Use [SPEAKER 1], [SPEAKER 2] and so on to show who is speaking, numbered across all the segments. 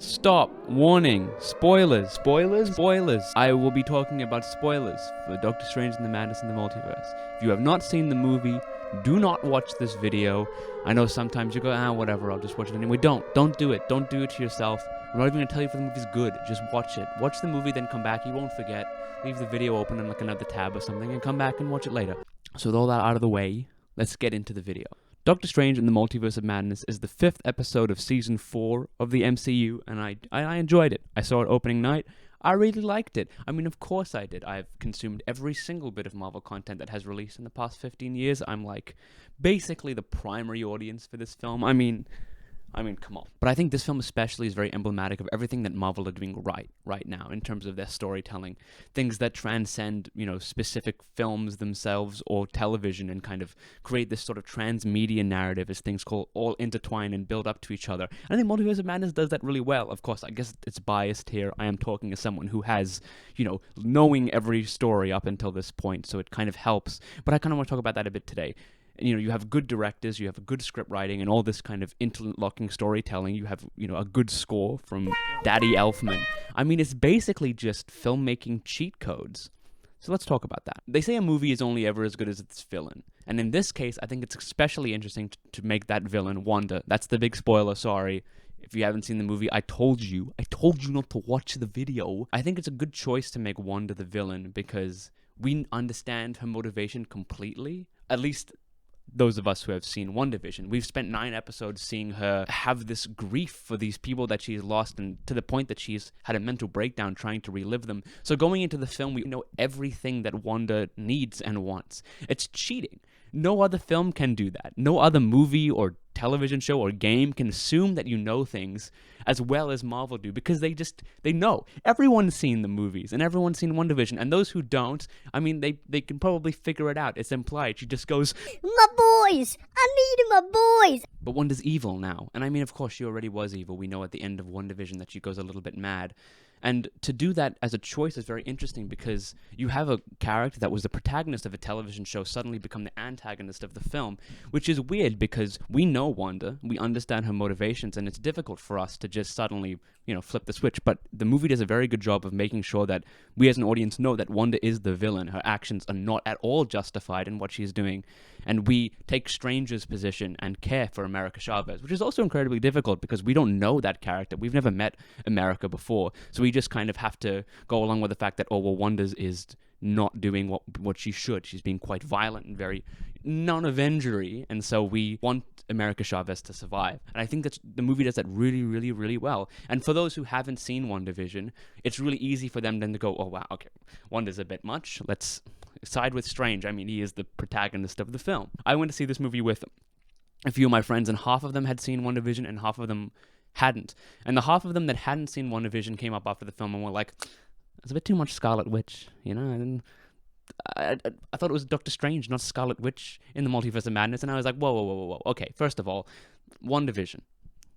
[SPEAKER 1] Stop. Warning. Spoilers. Spoilers? Spoilers. I will be talking about spoilers for Doctor Strange and the Madness in the Multiverse. If you have not seen the movie, do not watch this video. I know sometimes you go, whatever, I'll just watch it anyway. Don't do it. Don't do it to yourself. I'm not even going to tell you if the movie's good. Just watch it. Watch the movie, then come back. You won't forget. Leave the video open in like another tab or something and come back and watch it later. So with all that out of the way, let's get into the video. Doctor Strange in the Multiverse of Madness is the 5th episode of Season 4 of the MCU, and I enjoyed it. I saw it opening night. I really liked it. I mean, of course I did. I've consumed every single bit of Marvel content that has released in the past 15 years. I'm like, basically the primary audience for this film. I mean, come on. But I think this film especially is very emblematic of everything that Marvel are doing right now in terms of their storytelling. Things that transcend, specific films themselves or television and kind of create this sort of transmedia narrative as things all intertwine and build up to each other. And I think Multiverse of Madness does that really well. Of course, I guess it's biased here. I am talking as someone who has, knowing every story up until this point, so it kind of helps. But I kind of want to talk about that a bit today. You have good directors, you have a good script writing, and all this kind of interlocking storytelling. You have, a good score from Daddy Elfman. I mean, it's basically just filmmaking cheat codes. So let's talk about that. They say a movie is only ever as good as its villain. And in this case, I think it's especially interesting to make that villain Wanda. That's the big spoiler, sorry. If you haven't seen the movie, I told you not to watch the video. I think it's a good choice to make Wanda the villain because we understand her motivation completely. At least those of us who have seen WandaVision. We've spent 9 episodes seeing her have this grief for these people that she's lost, and to the point that she's had a mental breakdown trying to relive them. So going into the film, we know everything that Wanda needs and wants. It's cheating. No other film can do that. No other movie or television show or game can assume that you know things as well as Marvel do, because they know. Everyone's seen the movies and everyone's seen WandaVision, and those who don't, I mean, they can probably figure it out. It's implied. She just goes,
[SPEAKER 2] "My boys! I need my boys!"
[SPEAKER 1] But Wanda's evil now. And I mean, of course, she already was evil. We know at the end of WandaVision that she goes a little bit mad. And to do that as a choice is very interesting because you have a character that was the protagonist of a television show suddenly become the antagonist of the film, which is weird because we know Wanda, we understand her motivations, and it's difficult for us to just suddenly, flip the switch. But the movie does a very good job of making sure that we as an audience know that Wanda is the villain. Her actions are not at all justified in what she's doing. And we take Strange's position and care for America Chavez, which is also incredibly difficult because we don't know that character. We've never met America before. So we just kind of have to go along with the fact that, Wanda is not doing what she should. She's being quite violent and very non-avengery, and so we want America Chavez to survive. And I think that the movie does that really, really, really well. And for those who haven't seen WandaVision, it's really easy for them then to go, oh, wow, okay, Wanda's a bit much. Let's side with Strange. I mean, he is the protagonist of the film. I went to see this movie with a few of my friends, and half of them had seen WandaVision and half of them hadn't. And the half of them that hadn't seen WandaVision came up after the film and were like, it's a bit too much Scarlet Witch, and I thought it was Doctor Strange, not Scarlet Witch in the Multiverse of Madness. And I was like, whoa. Okay, first of all, WandaVision.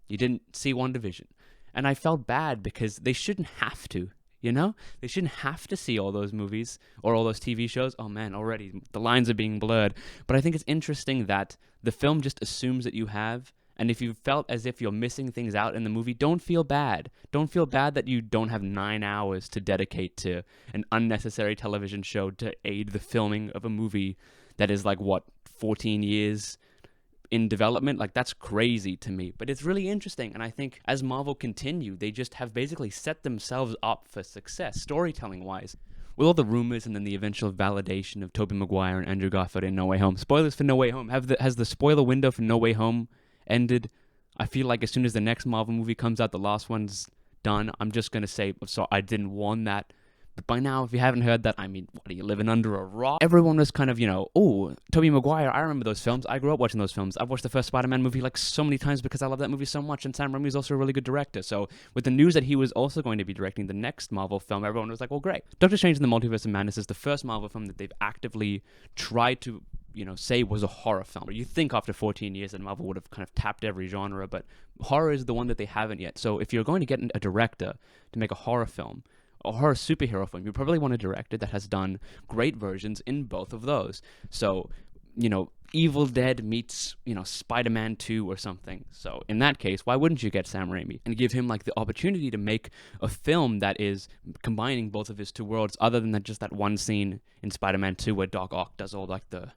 [SPEAKER 1] You didn't see WandaVision. And I felt bad because they shouldn't have to, They shouldn't have to see all those movies or all those TV shows. Oh man, already the lines are being blurred. But I think it's interesting that the film just assumes that you have. And if you felt as if you're missing things out in the movie, don't feel bad. Don't feel bad that you don't have 9 hours to dedicate to an unnecessary television show to aid the filming of a movie that is 14 years in development. That's crazy to me. But it's really interesting. And I think as Marvel continue, they just have basically set themselves up for success, storytelling-wise. With all the rumors and then the eventual validation of Tobey Maguire and Andrew Garfield in No Way Home. Spoilers for No Way Home. Has the spoiler window for No Way Home ended? I feel like as soon as the next Marvel movie comes out, the last one's done. I'm just going to say, so I didn't warn that. But by now, if you haven't heard that, I mean, what are you, living under a rock? Everyone was kind of, oh, Tobey Maguire, I remember those films. I grew up watching those films. I've watched the first Spider-Man movie so many times because I love that movie so much, and Sam Raimi is also a really good director. So with the news that he was also going to be directing the next Marvel film, everyone was like, well, great. Doctor Strange in the Multiverse of Madness is the first Marvel film that they've actively tried to say was a horror film. You think after 14 years that Marvel would have kind of tapped every genre, but horror is the one that they haven't yet. So if you're going to get a director to make a horror film, a horror superhero film, you probably want a director that has done great versions in both of those. So, Evil Dead meets, Spider-Man 2 or something. So in that case, why wouldn't you get Sam Raimi and give him like the opportunity to make a film that is combining both of his two worlds, other than just that one scene in Spider-Man 2 where Doc Ock does all like the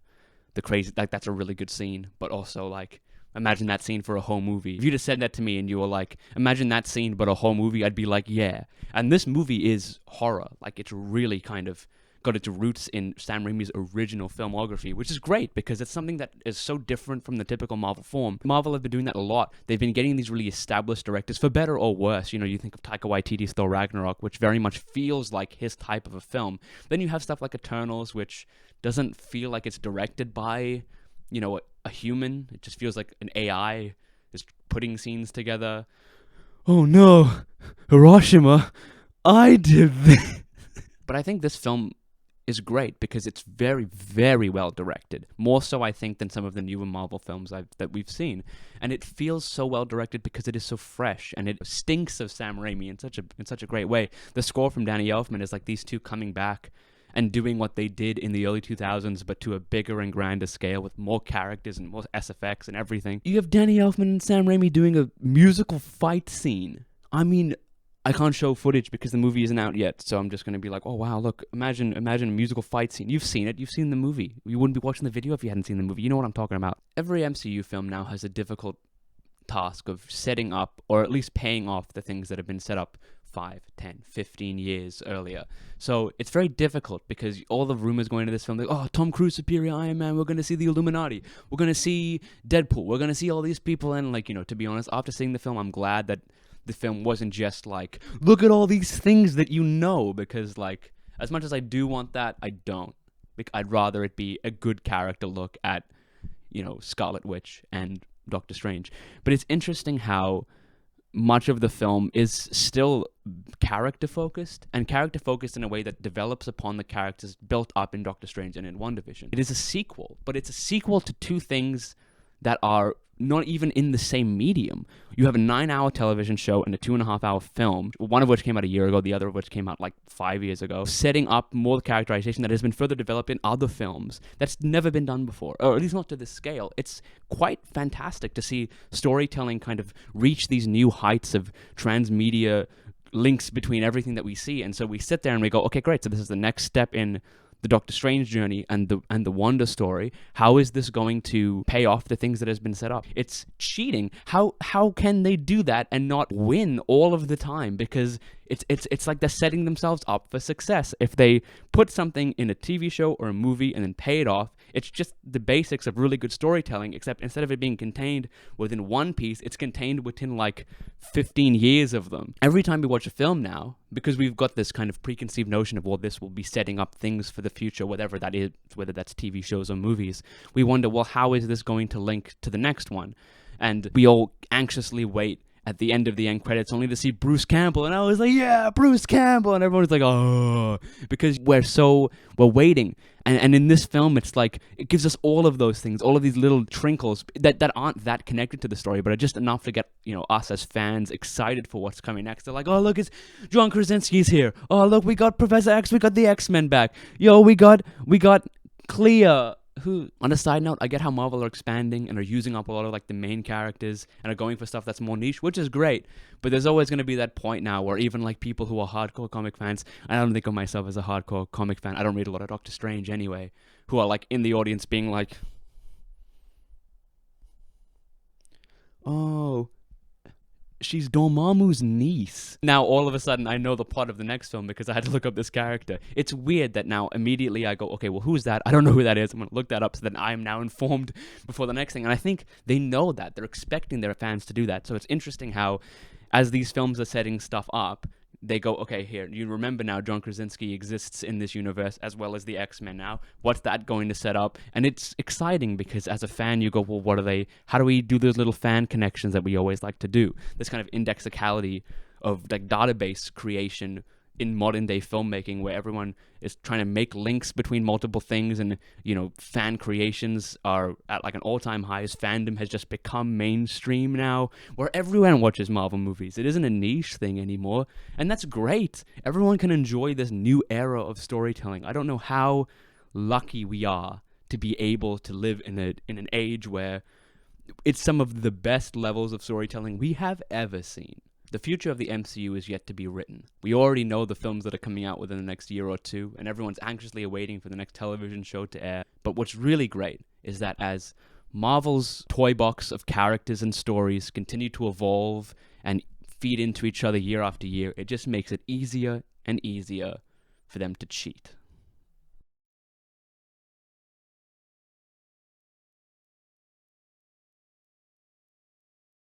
[SPEAKER 1] crazy, like that's a really good scene, but also like imagine that scene for a whole movie. If you just said that to me and you were like, imagine that scene but a whole movie, I'd be like, yeah. And this movie is horror. Like it's really kind of got its roots in Sam Raimi's original filmography, which is great because it's something that is so different from the typical Marvel form. Marvel have been doing that a lot. They've been getting these really established directors, for better or worse. You think of Taika Waititi's Thor Ragnarok, which very much feels like his type of a film. Then you have stuff like Eternals, which doesn't feel like it's directed by, a human. It just feels like an AI is putting scenes together. Oh no, Hiroshima, I did this. But I think this film is great because it's very, very well directed. More so, I think, than some of the newer Marvel films that we've seen. And it feels so well directed because it is so fresh and it stinks of Sam Raimi in such a great way. The score from Danny Elfman is like these two coming back and doing what they did in the early 2000s, but to a bigger and grander scale with more characters and more SFX and everything. You have Danny Elfman and Sam Raimi doing a musical fight scene. I mean, I can't show footage because the movie isn't out yet, so I'm just going to be like, oh wow, look, imagine a musical fight scene. You've seen it, you've seen the movie. You wouldn't be watching the video if you hadn't seen the movie. You know what I'm talking about. Every MCU film now has a difficult task of setting up, or at least paying off the things that have been set up 5, 10, 15 years earlier. So it's very difficult because all the rumors going into this film, like, oh, Tom Cruise, Superior Iron Man, we're going to see the Illuminati, we're going to see Deadpool, we're going to see all these people, and like, to be honest, after seeing the film, I'm glad that the film wasn't just like, look at all these things that because like, as much as I do want that, I don't. I'd rather it be a good character look at, Scarlet Witch and Doctor Strange. But it's interesting how much of the film is still character focused in a way that develops upon the characters built up in Doctor Strange and in WandaVision. It is a sequel, but it's a sequel to two things that are not even in the same medium. You have a 9-hour television show and a 2.5-hour film, one of which came out a year ago, the other of which came out like 5 years ago, setting up more characterization that has been further developed in other films that's never been done before, or at least not to this scale. It's quite fantastic to see storytelling kind of reach these new heights of transmedia links between everything that we see. And so we sit there and we go, okay, great, so this is the next step in the Doctor Strange journey and the Wanda story. How is this going to pay off the things that has been set up? It's cheating. How can they do that and not win all of the time? Because it's like they're setting themselves up for success. If they put something in a TV show or a movie and then pay it off, it's just the basics of really good storytelling, except instead of it being contained within one piece, it's contained within like 15 years of them. Every time we watch a film now, because we've got this kind of preconceived notion of, well, this will be setting up things for the future, whatever that is, whether that's TV shows or movies, we wonder, well, how is this going to link to the next one? And we all anxiously wait at the end of the end credits only to see Bruce Campbell, and I was like, yeah, Bruce Campbell, and everyone's like, oh, because we're waiting. And in this film, it's like, it gives us all of those things, all of these little trinkles that aren't that connected to the story, but are just enough to get, us as fans excited for what's coming next. They're like, oh, look, it's John Krasinski's here. Oh, look, we got Professor X, we got the X-Men back. Yo, we got Clea. Who, on a side note, I get how Marvel are expanding and are using up a lot of like the main characters and are going for stuff that's more niche, which is great. But there's always going to be that point now where even like people who are hardcore comic fans, and I don't think of myself as a hardcore comic fan, I don't read a lot of Doctor Strange anyway, who are like in the audience being like, oh, she's Dormammu's niece. Now, all of a sudden, I know the plot of the next film because I had to look up this character. It's weird that now, immediately, I go, okay, well, who's that? I don't know who that is. I'm going to look that up so that I am now informed before the next thing. And I think they know that. They're expecting their fans to do that. So it's interesting how, as these films are setting stuff up, they go, okay, here, you remember now John Krasinski exists in this universe as well as the X-Men now. What's that going to set up? And it's exciting because as a fan, you go, well, how do we do those little fan connections that we always like to do? This kind of indexicality of like database creation in modern day filmmaking where everyone is trying to make links between multiple things and, fan creations are at like an all-time high as fandom has just become mainstream now where everyone watches Marvel movies. It isn't a niche thing anymore. And that's great. Everyone can enjoy this new era of storytelling. I don't know how lucky we are to be able to live in an age where it's some of the best levels of storytelling we have ever seen. The future of the MCU is yet to be written. We already know the films that are coming out within the next year or two, and everyone's anxiously awaiting for the next television show to air. But what's really great is that as Marvel's toy box of characters and stories continue to evolve and feed into each other year after year, it just makes it easier and easier for them to cheat.